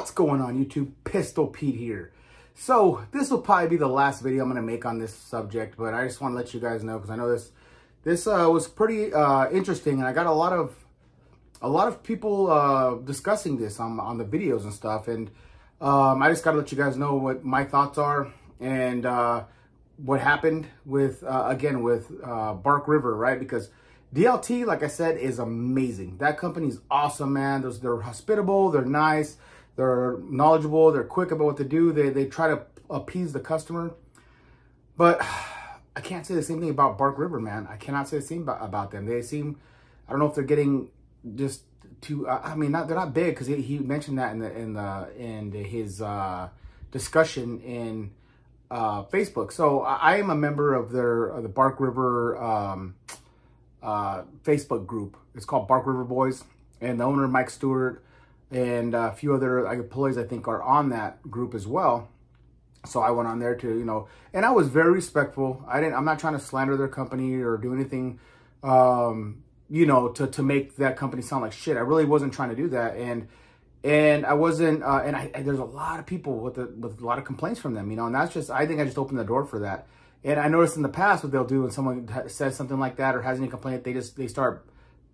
What's going on YouTube? Pistol Pete here. So this will probably be the last video I'm going to make on this subject, but I just want to let you guys know because I know this was pretty interesting, and I got a lot of people discussing this on the videos and stuff, and I just got to let you guys know what my thoughts are and what happened with again with Bark River, right? Because DLT, like I said, is amazing. That company's awesome, man. They're hospitable, they're nice, they're knowledgeable, they're quick about what to do. They try to appease the customer. But I can't say the same thing about Bark River, man. I cannot say the same about them. They seem, I don't know if they're getting just too. I mean, they're not big, because he mentioned that in his discussion in Facebook. So I am a member of the Bark River Facebook group. It's called Bark River Boys, and the owner, Mike Stewart, and a few other employees, I think, are on that group as well. So I went on there to, and I was very respectful. I'm not trying to slander their company or do anything, to make that company sound like shit. I really wasn't trying to do that. And I wasn't, there's a lot of people with a lot of complaints from them, and that's just, I think I just opened the door for that. And I noticed in the past what they'll do when someone says something like that or has any complaint, they start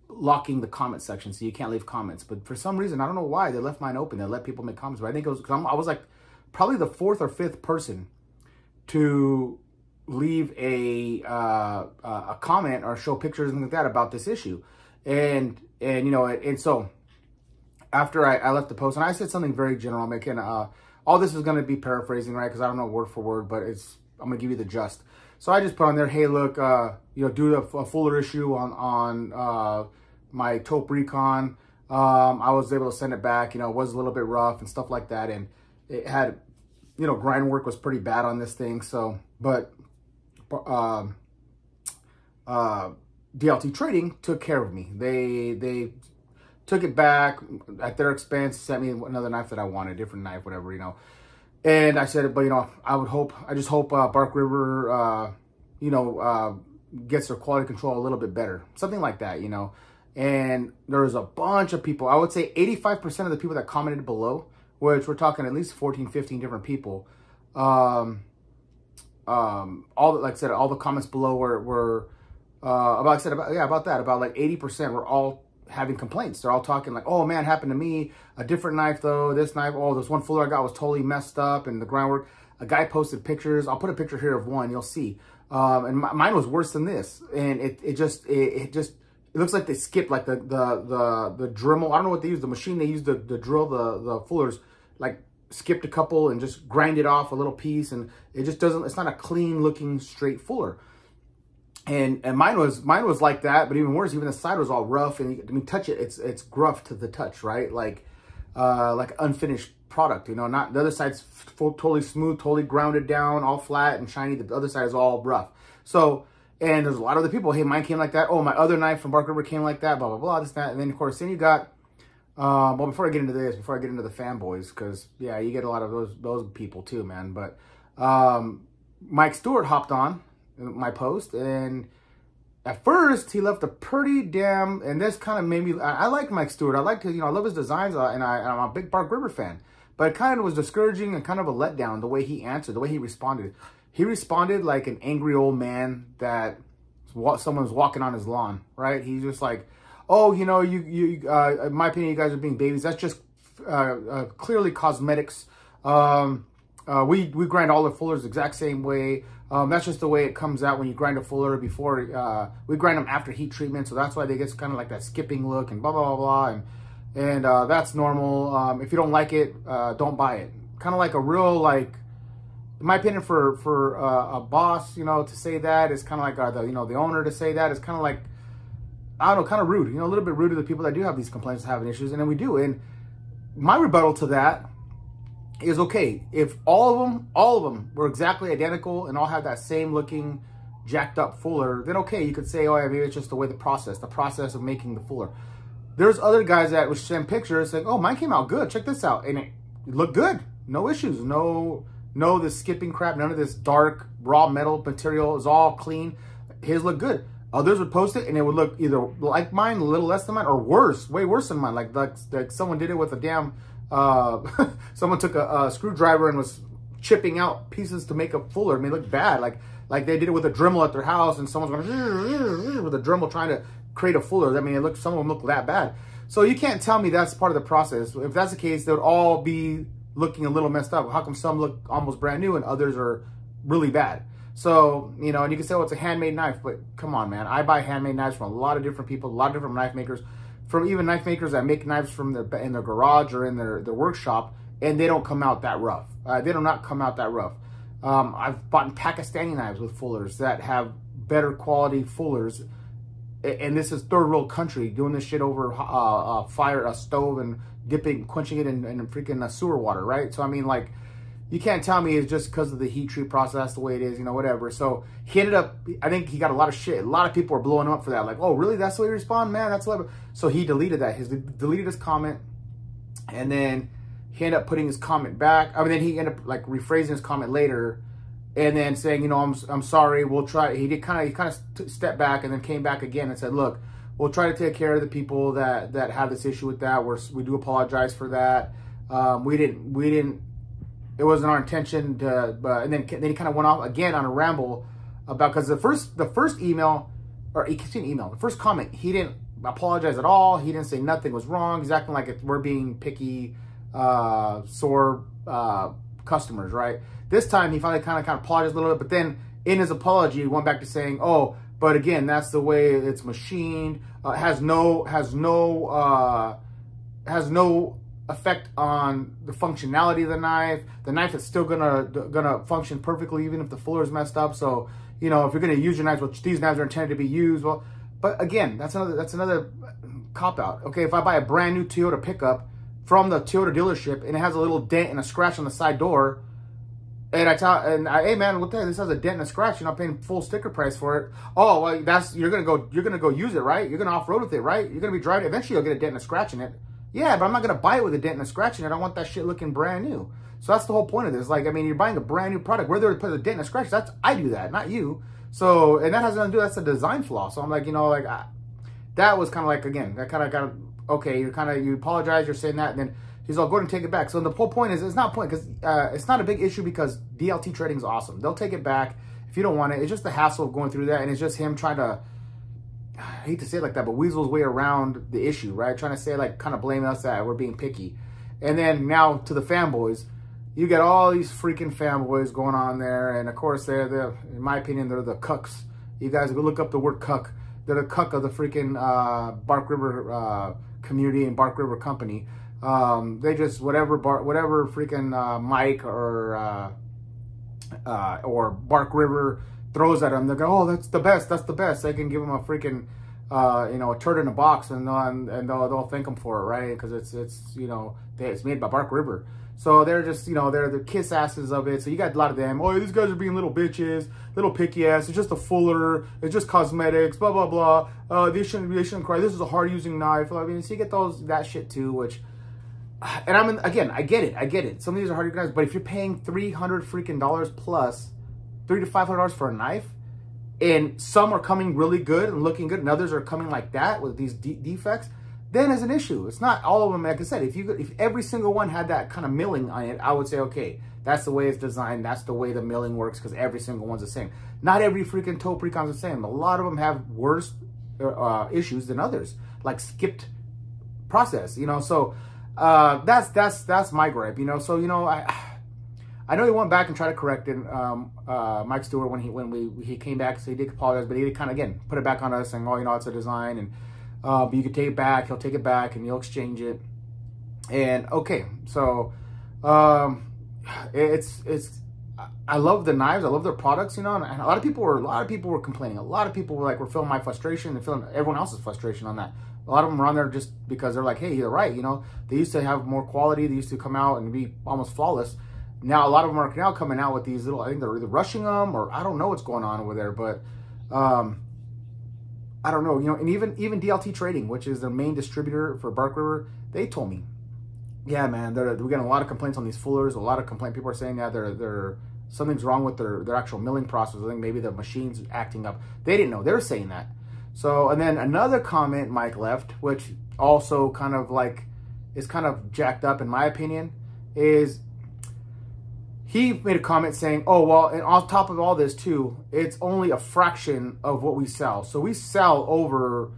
locking the comment section, so you can't leave comments. But for some reason, I don't know why, they left mine open. They let people make comments. But I think it was because I was like probably the 4th or 5th person to leave a comment or show pictures and like that about this issue. And so after I left the post, and I said something very general, I'm making all this is going to be paraphrasing, right? Because I don't know word for word, but I'm going to give you the gist. So I just put on there, hey, look, do a fuller issue on my taupe recon. I was able to send it back. It was a little bit rough and stuff like that. And it had, grind work was pretty bad on this thing. So, but DLT Trading took care of me. They took it back at their expense, sent me another knife that I wanted, a different knife, whatever, And I said, but, I just hope Bark River, gets their quality control a little bit better. Something like that, And there was a bunch of people. I would say 85% of the people that commented below, which we're talking at least 14, 15 different people. All the comments below were about like 80% were all having complaints. They're all talking like, oh man, happened to me, a different knife though, this knife, oh, this one fuller I got was totally messed up, and the groundwork. A guy posted pictures. I'll put a picture here of one, you'll see. And mine was worse than this, and it looks like they skipped like the Dremel. I don't know what they use, the machine they use to drill the fullers, like skipped a couple and just grind it off a little piece, and it just doesn't, it's not a clean looking straight fuller. And mine was like that, but even worse, even the side was all rough, and touch it, it's gruff to the touch, right? Like unfinished product, not the other side's totally smooth, totally grounded down, all flat and shiny. The other side is all rough. So, and there's a lot of other people, hey, mine came like that. Oh, my other knife from Bark River came like that, blah, blah, blah, this, that. And then of course, then you got, well, before I get into the fanboys, because yeah, you get a lot of those people too, man. But Mike Stewart hopped on my post, and at first he left a pretty damn, and this kind of made me, I like Mike Stewart. I like his, I love his designs, and I'm a big Bark River fan, but it kind of was discouraging and kind of a letdown the way he answered, the way he responded. He responded like an angry old man that someone's walking on his lawn, right? He's just like, oh, in my opinion, you guys are being babies. That's just clearly cosmetics. We grind all the fullers the exact same way. That's just the way it comes out when you grind a fuller before, we grind them after heat treatment. So that's why they get kind of like that skipping look and blah, blah, blah, blah. And that's normal. If you don't like it, don't buy it. Kind of like a real, like, in my opinion, for a boss, to say that is kind of like, the owner to say that is kind of like, I don't know, kind of rude, a little bit rude to the people that do have these complaints, having issues. And then we do. And my rebuttal to that is, okay, if all of them were exactly identical and all have that same looking jacked up fuller, then okay, you could say, oh yeah, maybe it's just the way the process of making the fuller. There's other guys that would send pictures saying, oh, mine came out good, check this out, and it looked good, no issues, no this skipping crap, none of this dark raw metal material, is all clean. His looked good. Others would post it and it would look either like mine, a little less than mine, or worse, way worse than mine. Like someone did it with a damn someone took a screwdriver and was chipping out pieces to make a fuller. I mean, it looked bad. Like they did it with a Dremel at their house, and someone's going with a Dremel trying to create a fuller. I mean, some of them look that bad. So you can't tell me that's part of the process. If that's the case, they would all be looking a little messed up. How come some look almost brand new and others are really bad? So, you know, and you can say, well, it's a handmade knife, but come on, man. I buy handmade knives from a lot of different people, a lot of different knife makers, from even knife makers that make knives from in their garage or in their workshop, and they don't come out that rough. They do not come out that rough. I've bought Pakistani knives with fullers that have better quality fullers, and this is third world country doing this shit over a stove and quenching it in freaking sewer water, right? So I mean, like, you can't tell me it's just because of the heat treat process, the way it is, you know, whatever. So he ended up, I think he got a lot of shit. A lot of people were blowing him up for that. Like, oh, really? That's the way you respond? Man, that's what. So he deleted that. He deleted his comment, and then he ended up putting his comment back. I mean, then he ended up like rephrasing his comment later, and then saying, you know, I'm sorry. We'll try. He kind of stepped back and then came back again and said, look, we'll try to take care of the people that have this issue with that. We do apologize for that. We didn't. It wasn't our intention to. And then he kind of went off again on a ramble about, because the first email, or the first comment, he didn't apologize at all. He didn't say nothing was wrong. He's acting like we're being picky, sore customers, right? This time he finally kind of apologized a little bit, but then in his apology he went back to saying, oh, but again, that's the way it's machined. Has no effect on the functionality of the knife. The knife is still gonna function perfectly even if the fuller is messed up. So, you know, if you're gonna use your knives, which these knives are intended to be used, well, but again, that's another cop out. Okay, if I buy a brand new Toyota pickup from the Toyota dealership and it has a little dent and a scratch on the side door, and hey man, look at this, has a dent and a scratch, you're not paying full sticker price for it. Oh, well, you're gonna go use it, right? You're gonna off-road with it, right? You're gonna be driving, eventually you'll get a dent and a scratch in it. Yeah, but I'm not gonna buy it with a dent and a scratch in it. I want that shit looking brand new. So that's the whole point of this. Like, I mean, you're buying a brand new product. Whether it put a dent and a scratch, I do that, not you. So, and that has nothing to do, that's a design flaw. So I'm like, you know, like, that was kind of like, again, that kind of, okay, you apologize, you're saying that, and then he's all, go ahead and take it back. So the whole point is, it's not a point, because it's not a big issue, because DLT trading is awesome. They'll take it back if you don't want it. It's just the hassle of going through that, and it's just him trying to, I hate to say it like that, but weasel his way around the issue, right? Trying to say, like, kind of blame us that we're being picky. And then now to the fanboys, you get all these freaking fanboys going on there, and of course they're in my opinion, they're the cucks. You guys go look up the word cuck. They're the cuck of the freaking Bark River community and Bark River company. They just whatever freaking Mike or Bark River throws at them, they go, oh, that's the best. They can give them a freaking you know, a turd in a box, and they'll thank them for it, right? Because it's you know, it's made by Bark River. So they're just, you know, they're the kiss asses of it. So you got a lot of them. Oh, these guys are being little bitches, little picky ass. It's just a fuller. It's just cosmetics. Blah blah blah. They shouldn't cry. This is a hard using knife. I mean, so you get that shit too. Which, and again, I get it. Some of these are hard using knives, but if you're paying $300 freaking plus, $300 to $500 for a knife, and some are coming really good and looking good, and others are coming like that with these defects, then there's an issue. It's not all of them. Like I said, if every single one had that kind of milling on it, I would say, okay, that's the way it's designed. That's the way the milling works, because every single one's the same. Not every freaking toe precon's the same. A lot of them have worse issues than others, like skipped process, you know. So that's my gripe, you know. So, you know, I know he went back and tried to correct it, Mike Stewart, when he came back, so he did apologize, but he did kind of, again, put it back on us, saying, oh, you know, it's a design, and but you can take it back. He'll take it back, and you'll exchange it. And okay, so I love the knives. I love their products, you know. And a lot of people were complaining. A lot of people were feeling my frustration and feeling everyone else's frustration on that. A lot of them were on there just because they're like, hey, you're right, you know. They used to have more quality. They used to come out and be almost flawless. Now a lot of them are now coming out with these little, I think they're either rushing them, or I don't know what's going on over there, but I don't know, you know. And even DLT Trading, which is the main distributor for Bark River, they told me, yeah, man, we're getting a lot of complaints on these fullers. A lot of people are saying that they're something's wrong with their actual milling process. I think maybe the machine's acting up. They didn't know. They were saying that. So, and then another comment Mike left, which also kind of like, is kind of jacked up, in my opinion, is he made a comment saying, oh, well, and on top of all this too, it's only a fraction of what we sell. So we sell over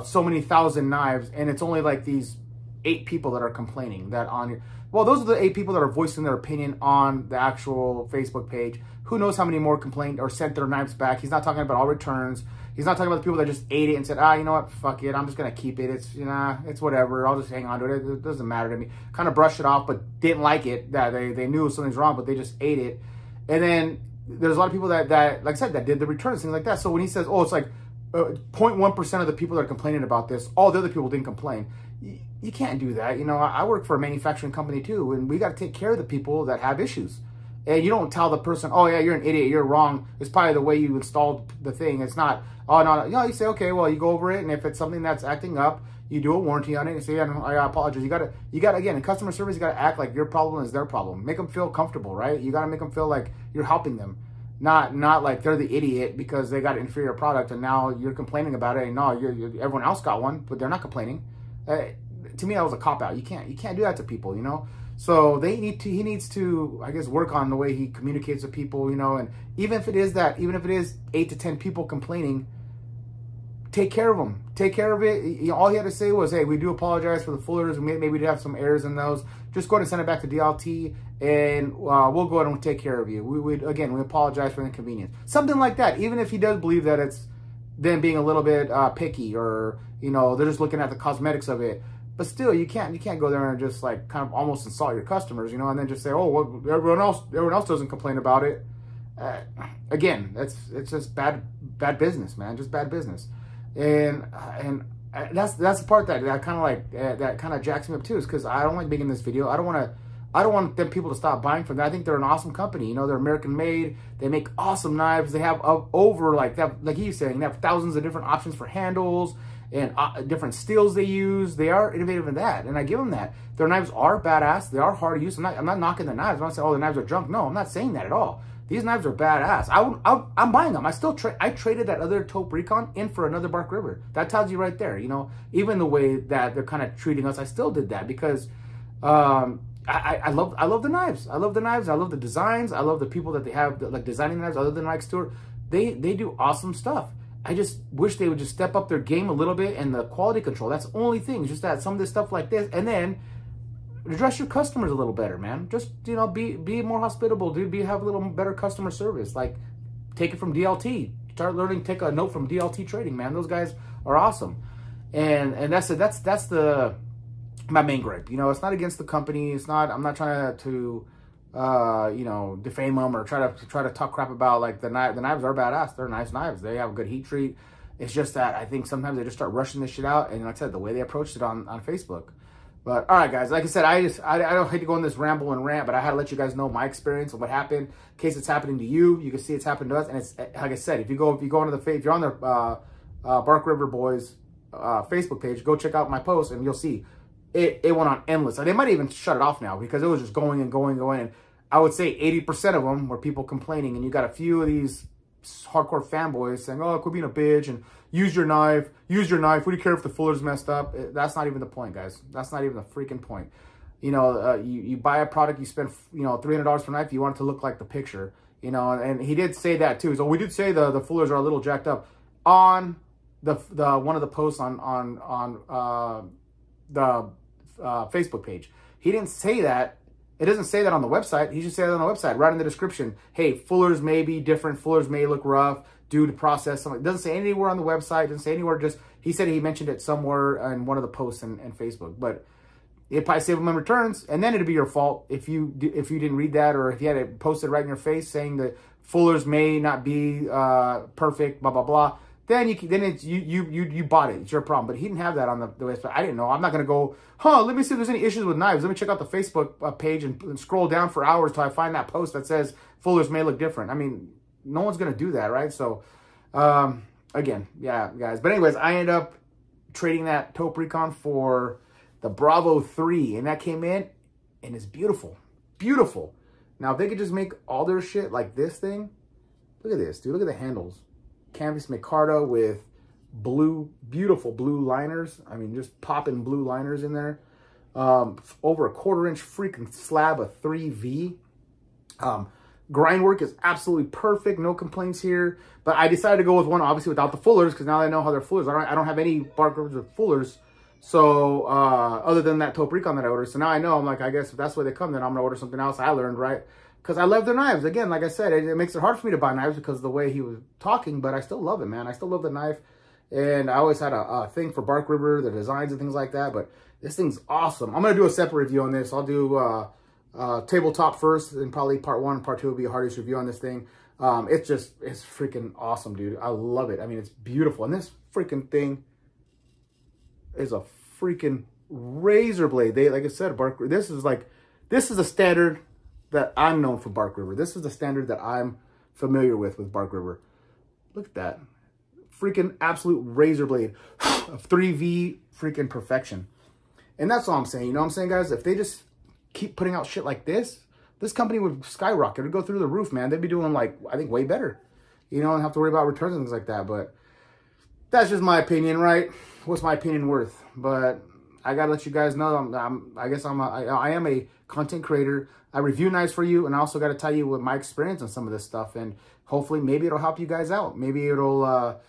so many thousand knives, and it's only like these 8 people that are complaining that on your, well, those are the 8 people that are voicing their opinion on the actual Facebook page. Who knows how many more complained or sent their knives back. He's not talking about all returns. He's not talking about the people that just ate it and said, you know what, fuck it, I'm just going to keep it. It's, it's whatever. I'll just hang on to it. It doesn't matter to me. Kind of brushed it off, but didn't like it. That they knew something's wrong, but they just ate it. And then there's a lot of people that like I said, that did the returns, things like that. So when he says, oh, it's like 0.1% of the people that are complaining about this, all the other people didn't complain. You can't do that. I work for a manufacturing company too, and we got to take care of the people that have issues. And you don't tell the person, oh yeah, you're an idiot, you're wrong. It's probably the way you installed the thing. It's not, oh no. You say, okay, well, you go over it, and if it's something that's acting up, you do a warranty on it and say, yeah, I apologize. You gotta, again, in customer service, you gotta act like your problem is their problem. Make them feel comfortable, right? You gotta make them feel like you're helping them. Not like they're the idiot because they got an inferior product and now you're complaining about it. And no, everyone else got one, but they're not complaining. To me, that was a cop-out. You can't do that to people, So he needs to, I guess, work on the way he communicates with people, and even if it is 8 to 10 people complaining, take care of them. Take care of it. All he had to say was, hey, we do apologize for the Fullers. Maybe we did have some errors in those. Just go ahead and send it back to DLT, and we'll go ahead and take care of you. We apologize for the inconvenience. Something like that. Even if he does believe that it's them being a little bit picky, or they're just looking at the cosmetics of it. But still, you can't go there and just like kind of almost insult your customers, and then just say, oh, well, everyone else doesn't complain about it. Again, it's just bad business, man. Just bad business. And that's the part that kind of like that kind of jacks me up too, is because I don't like making this video. I don't want them people to stop buying from them. I think they're an awesome company. They're American made. They make awesome knives. They have over like he's saying, they have thousands of different options for handles and different steels they use. They are innovative in that, and I give them that. Their knives are badass. They are hard to use. I'm not knocking the knives. I'm not saying, oh, the knives are junk. No, I'm not saying that at all. These knives are badass. I'm buying them. I traded that other Taupe Recon in for another Bark River. That tells you right there. Even the way that they're kind of treating us, I still did that because I love the knives. I love the knives. I love the designs. I love the people that they have like designing the knives. Other than Mike Stewart, they do awesome stuff. I just wish they would just step up their game a little bit, and the quality control. That's the only thing. Just that some of this stuff like this, and then address your customers a little better, man. Just be more hospitable, dude. Have a little better customer service. Like, take it from DLT. Start learning. Take a note from DLT Trading, man. Those guys are awesome. And that's my main gripe. It's not against the company. It's not. I'm not trying to defame them or try to talk crap about like the knives. The knives are badass. They're nice knives. They have a good heat treat. It's just that I think sometimes they just start rushing this shit out, and like I said, the way they approached it on Facebook. But all right, guys, like I said, I don't hate to go on this ramble and rant, but I had to let you guys know my experience and what happened. In case it's happening to you, you can see it's happened to us. And it's like I said, if you go onto if you're on the Bark River Boys Facebook page, go check out my post, and you'll see it went on endless. They might even shut it off now because it was just going and going and going. And I would say 80% of them were people complaining, and you got a few of these hardcore fanboys saying, oh, quit being a bitch and use your knife. What do you care if the fuller's messed up? That's not even the point, guys. That's not even the freaking point. You buy a product, you spend $300 for a knife, you want it to look like the picture, and he did say that too. So we did say the fullers are a little jacked up on the one of the posts on the Facebook page. He didn't say that. It doesn't say that on the website. He just said it on the website, right in the description. Hey, fullers may be different. Fullers may look rough due to process. Something. It doesn't say anywhere on the website. It doesn't say anywhere. Just he said he mentioned it somewhere in one of the posts in Facebook. But it'd probably save them in returns, and then it'd be your fault if you didn't read that, or if you had it posted right in your face saying that fullers may not be perfect, blah blah blah. Then you bought it. It's your problem. But he didn't have that on the website. I didn't know. I'm not going to go, let me see if there's any issues with knives. Let me check out the Facebook page and scroll down for hours till I find that post that says fullers may look different. I mean, no one's going to do that, right? So, again, yeah, guys. But anyways, I ended up trading that Taupe Recon for the Bravo 3. And that came in, and it's beautiful. Beautiful. Now, if they could just make all their shit like this thing, look at this, dude. Look at the handles. Canvas micarta with blue, beautiful blue liners. I mean, just popping blue liners in there. over a 1/4 inch freaking slab of 3V. Grind work is absolutely perfect. No complaints here. But I decided to go with one, obviously, without the fullers, because now I know how they're fullers. I don't have any bark ribbers with fullers. So, other than that taupe recon that I ordered. So now I know, I'm like, I guess if that's where they come, then I'm going to order something else. I learned, right? Because I love their knives. Again, like I said, it makes it hard for me to buy knives because of the way he was talking, but I still love it, man. I still love the knife. And I always had a thing for bark ribber, the designs and things like that. But this thing's awesome. I'm going to do a separate review on this. I'll do tabletop first, and probably part 1 and part 2 will be a hardest review on this thing. It's freaking awesome, dude. I love it. I mean, it's beautiful. And this freaking thing is a freaking razor blade. Like I said, this is a standard that I'm known for bark ribber. This is the standard that I'm familiar with bark ribber. Look at that. Freaking absolute razor blade of 3V freaking perfection. And that's all I'm saying. You know what I'm saying, guys? If they just keep putting out shit like this company would skyrocket. It would go through the roof, man. They'd be doing, like, I think way better. You know, and have to worry about returns and things like that. But that's just my opinion, right? What's my opinion worth? But I gotta let you guys know, I am a content creator. I review knives for you, and I also got to tell you what my experience on some of this stuff, and hopefully maybe it'll help you guys out. Maybe it'll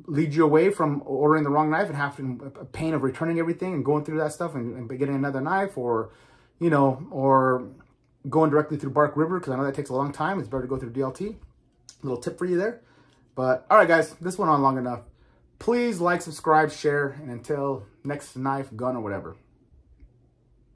lead you away from ordering the wrong knife and having a pain of returning everything and going through that stuff and getting another knife, or, you know, or going directly through bark ribber, because I know that takes a long time. It's better to go through DLT. Little tip for you there. But all right, guys, this went on long enough. Please like, subscribe, share, and until next knife, gun, or whatever.